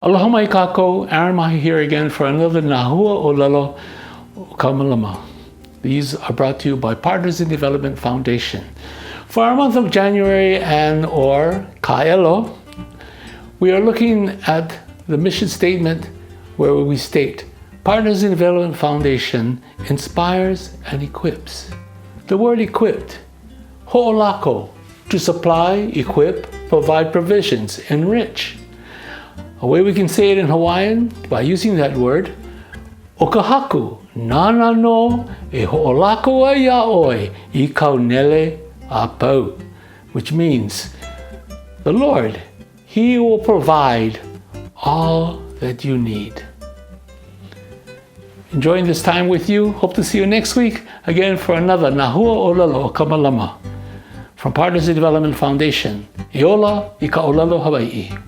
Aloha mai kākou, Aaron Mahi here again for another Huaʻōlelo Malama. These are brought to you by Partners in Development Foundation. For our month of January or Kāʻelo, we are looking at the mission statement where we state, Partners in Development Foundation inspires and equips. The word equipped, Hoʻolako, to supply, equip, provide provisions, enrich. A way we can say it in Hawaiian by using that word, o haku, nāna no e hoʻolako ai aʻoi I kau nele apau, which means the Lord, He will provide all that you need. Enjoying this time with you. Hope to see you next week again for another Huaʻōlelo Malama from Partners in Development Foundation. Iola I Kāʻelo Hawaii'i.